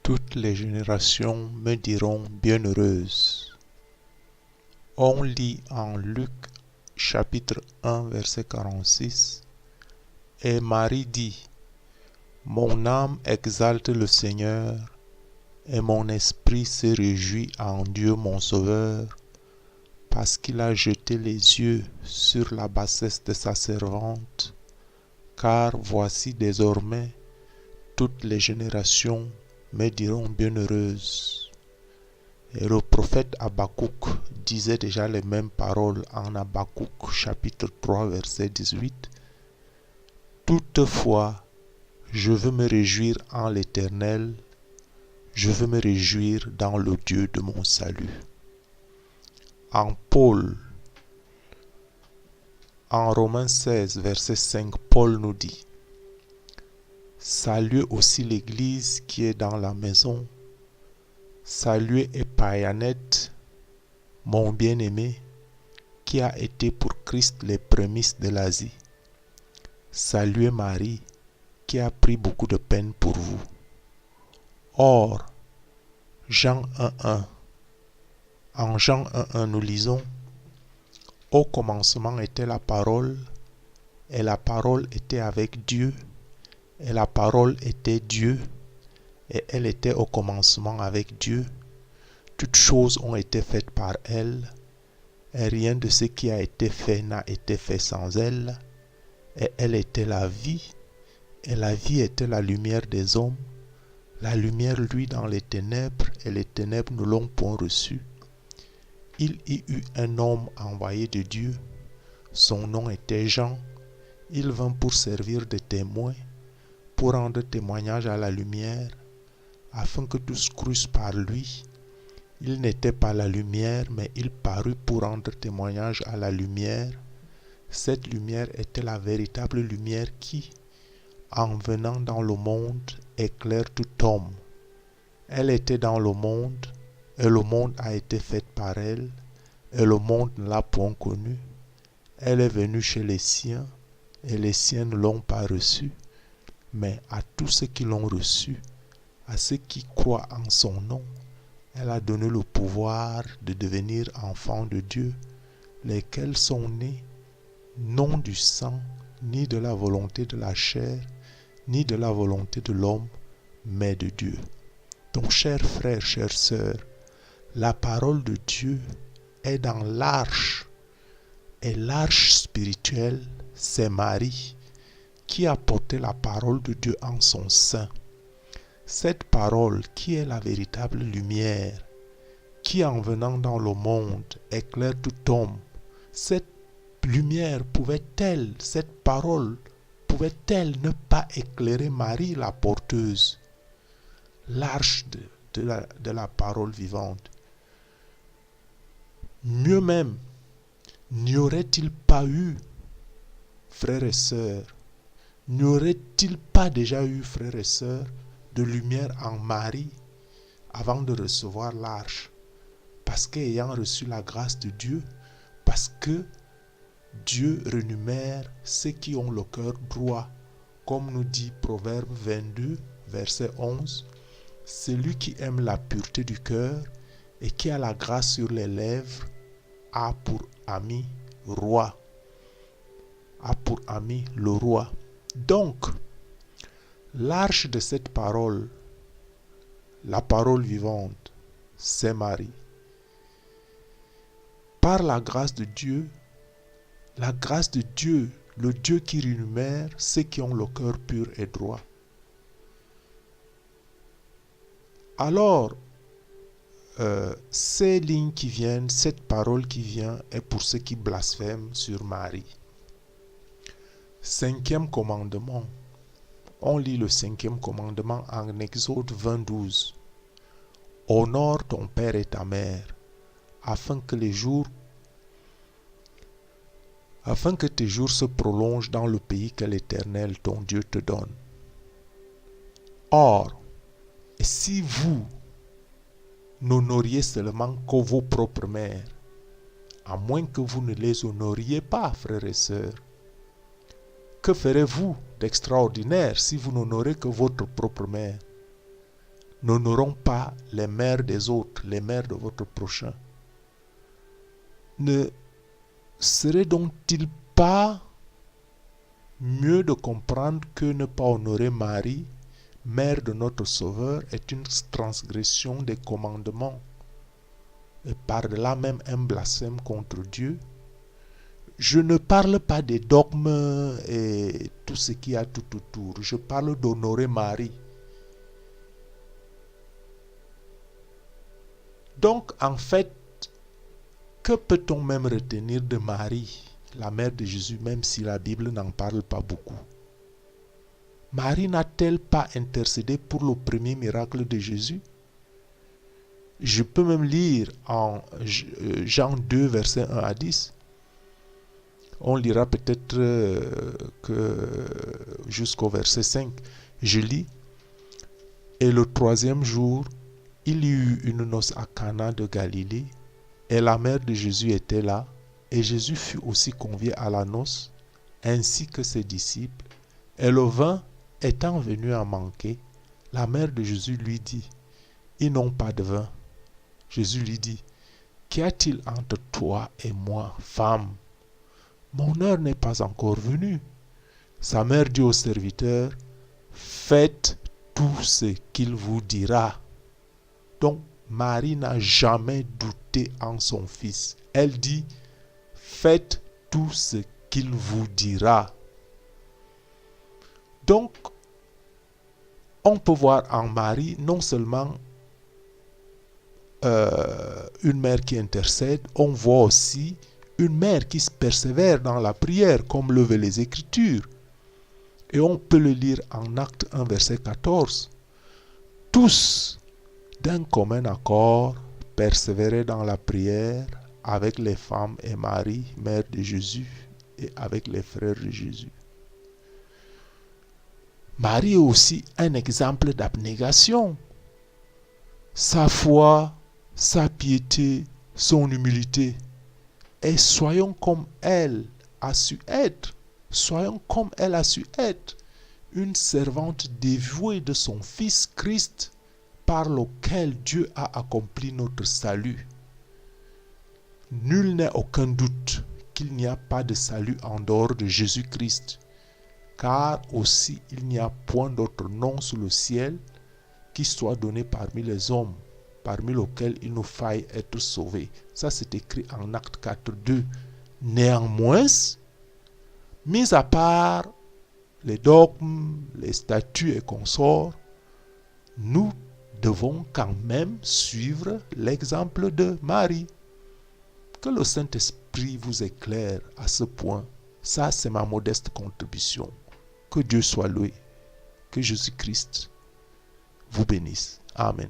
Toutes les générations me diront bienheureuse. On lit en Luc chapitre 1 verset 46. Et Marie dit, mon âme exalte le Seigneur, et mon esprit se réjouit en Dieu mon Sauveur, parce qu'il a jeté les yeux sur la bassesse de sa servante, car voici désormais toutes les générations me diront bienheureuse. Et le prophète Habakkuk disait déjà les mêmes paroles en Habakkuk chapitre 3 verset 18. Toutefois, je veux me réjouir en l'Éternel, je veux me réjouir dans le Dieu de mon salut. En Paul, en Romains 16 verset 5, Paul nous dit, saluez aussi l'Église qui est dans la maison. Saluez Epaignète, mon bien-aimé, qui a été pour Christ les prémices de l'Asie. Saluez Marie, qui a pris beaucoup de peine pour vous. Or, Jean 1.1. En Jean 1.1, nous lisons, au commencement était la parole, et la parole était avec Dieu, et la parole était Dieu, et elle était au commencement avec Dieu. Toutes choses ont été faites par elle, et rien de ce qui a été fait n'a été fait sans elle. Et elle était la vie, et la vie était la lumière des hommes. La lumière luit dans les ténèbres, et les ténèbres ne l'ont point reçue. Il y eut un homme envoyé de Dieu, son nom était Jean. Il vint pour servir de témoin, pour rendre témoignage à la lumière, afin que tous crussent par lui. Il n'était pas la lumière, mais il parut pour rendre témoignage à la lumière. Cette lumière était la véritable lumière qui, en venant dans le monde, éclaire tout homme. Elle était dans le monde, et le monde a été fait par elle, et le monde ne l'a point connue. Elle est venue chez les siens, et les siens ne l'ont pas reçue. Mais à tous ceux qui l'ont reçue, à ceux qui croient en son nom, elle a donné le pouvoir de devenir enfants de Dieu, lesquels sont nés non du sang, ni de la volonté de la chair, ni de la volonté de l'homme, mais de Dieu. Donc, chers frères, chères sœurs, la parole de Dieu est dans l'arche, et l'arche spirituelle, c'est Marie, qui a porté la parole de Dieu en son sein. Cette parole qui est la véritable lumière, qui en venant dans le monde éclaire tout homme, cette lumière pouvait-elle, cette parole pouvait-elle ne pas éclairer Marie la porteuse, l'arche de la parole vivante? Mieux même, n'y aurait-il pas eu, frères et sœurs, n'y aurait-il pas déjà eu, frères et sœurs, de lumière en Marie avant de recevoir l'arche? Parce qu'ayant reçu la grâce de Dieu, parce que Dieu renumère ceux qui ont le cœur droit, comme nous dit Proverbe 22, verset 11, celui qui aime la pureté du cœur et qui a la grâce sur les lèvres a pour ami roi, a pour ami le roi. Donc, l'arche de cette parole, la parole vivante, c'est Marie. Par la grâce de Dieu, le Dieu qui rémunère ceux qui ont le cœur pur et droit. Alors, ces lignes qui viennent, cette parole qui vient est pour ceux qui blasphèment sur Marie. 5e commandement. On lit le 5e commandement en Exode 20:12. Honore ton père et ta mère, afin que tes jours se prolongent dans le pays que l'Éternel, ton Dieu, te donne. Or, si vous n'honoriez seulement que vos propres mères, à moins que vous ne les honoriez pas, frères et sœurs, que ferez-vous d'extraordinaire si vous n'honorez que votre propre mère? n'honorons pas les mères des autres, les mères de votre prochain. Ne serait donc-il pas mieux de comprendre que ne pas honorer Marie, mère de notre Sauveur, est une transgression des commandements et par là même un blasphème contre Dieu? Je ne parle pas des dogmes et tout ce qu'il y a tout autour. Je parle d'honorer Marie. Donc, en fait, que peut-on même retenir de Marie, la mère de Jésus, même si la Bible n'en parle pas beaucoup? Marie n'a-t-elle pas intercédé pour le premier miracle de Jésus? Je peux même lire en Jean 2, versets 1 à 10. On lira peut-être que jusqu'au verset 5. Je lis. Et le troisième jour, il y eut une noce à Cana de Galilée, et la mère de Jésus était là, et Jésus fut aussi convié à la noce, ainsi que ses disciples. Et le vin étant venu à manquer, la mère de Jésus lui dit, ils n'ont pas de vin. Jésus lui dit, qu'y a-t-il entre toi et moi, femme? Mon heure n'est pas encore venue. Sa mère dit au serviteur, faites tout ce qu'il vous dira. Donc, Marie n'a jamais douté en son fils. Elle dit, faites tout ce qu'il vous dira. Donc, on peut voir en Marie non seulement une mère qui intercède, on voit aussi une mère qui se persévère dans la prière, comme le veulent les Écritures. Et on peut le lire en Acte 1, verset 14. Tous, d'un commun accord, persévéraient dans la prière avec les femmes et Marie, mère de Jésus, et avec les frères de Jésus. Marie est aussi un exemple d'abnégation. Sa foi, sa piété, son humilité. Et soyons comme elle a su être. Soyons comme elle a su être. Une servante dévouée de son Fils Christ, par lequel Dieu a accompli notre salut. Nul n'a aucun doute qu'il n'y a pas de salut en dehors de Jésus-Christ, car aussi il n'y a point d'autre nom sous le ciel qui soit donné parmi les hommes, parmi lesquels il nous faille être sauvés. Ça, c'est écrit en Acte 4, 2. Néanmoins, mis à part les dogmes, les statuts et consorts, nous devons quand même suivre l'exemple de Marie. Que le Saint-Esprit vous éclaire à ce point. Ça, c'est ma modeste contribution. Que Dieu soit loué. Que Jésus-Christ vous bénisse. Amen.